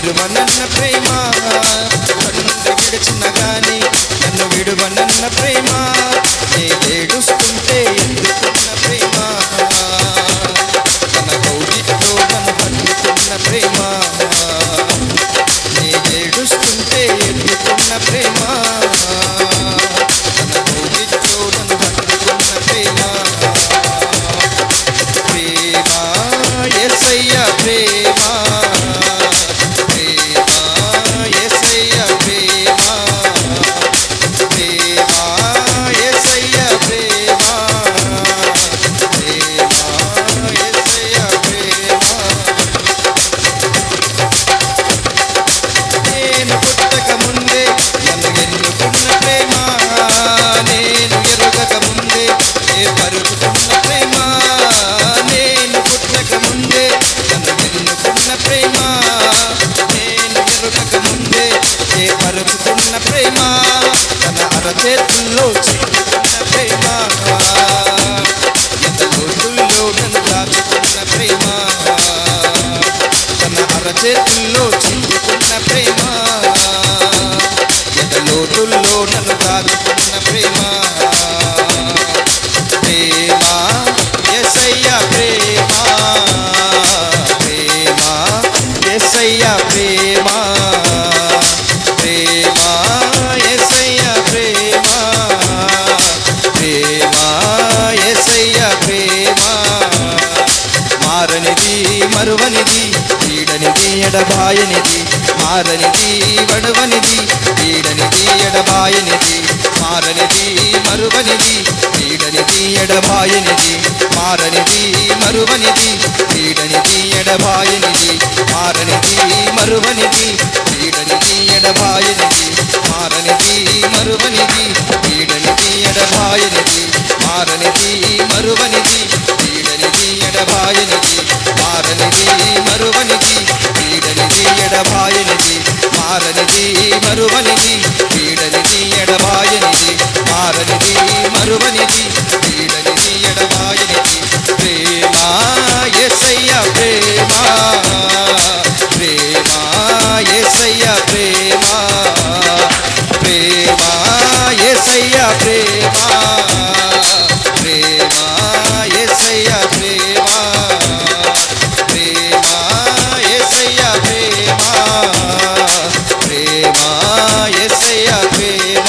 విడువనన్న ప్రేమ, తండ్రి విడిచిన గాని నన్ను విడువనన్న ప్రేమ, నే ఏడుస్తుంటే ఎందుకున్న ప్రేమ, తన కౌగిట్లో నన్ను పట్టుకున్న ప్రేమ, నే ఏడుస్తుంటే ఎందుకున్న ప్రేమ, తన కౌగిట్లో నన్ను పట్టుకున్న ప్రేమ. ప్రేమ యేసయ్య ప్రేమ, పరుచుకున్న ప్రేమ, తన అరచేతుల్లో చిక్కుకున్న ప్రేమ, ఎంత లోతుల్లో నన్ను దాచుకున్న ప్రేమ, తన అరచేతుల్లో చిక్కుకున్న ప్రేమ, ఎంత లోతుల్లో నన్ను దాచుకున్న ప్రేమ. ప్రేమ యేసయ్య ప్రేమ, ప్రేమ యేసయ్య ప్రేమ, ప్రేమ యేసయ్య ప్రేమ, ప్రేమ యేసయ్య ప్రేమ. మారనిది మరువనిది, వీడనిది ఎడబాయనిది, మారనిది వడువనిది, వీడనిది ఎడబాయనిది, మారనిది మరువనిది, వీడనిది ఎడబాయనిది, మారనిది మరువనిది, వీడనిది ఎడబాయనిది, మారనిది మరువనిది, వీడనిది ఎడబాయనిది, మారనిది మరువనిది, వీడనిది ఎడబాయనిది, మారనిది మరువనిది, వీడనిది ఎడబాయనిది, మారనిది మరువనిది, వీడనిది ఎడబాయనిది, మారనిది మరువనిది, వీడనిది ఎడబాయనిది, మారనిది మరువనిది, వీడనిది ఎడబాయనిది. ప్రేమ యేసయ్య ప్రేమ, ప్రేమ యేసయ్య ప్రేమ, ప్రేమ యేసయ్య ప్రేమ, ప్రేమ యేసయ్య ప్రేమ, ప్రేమ యేసయ్య ప్రేమ, ప్రేమ యేసయ్య ప్రేమ.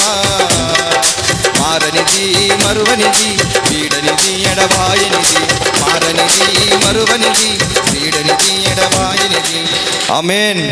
మారనిది మరువనిది, వీడనిది ఎడబాయనిది, మారనిది మరువనిది, వీడనిది ఎడబాయనిది. ఆమేన్.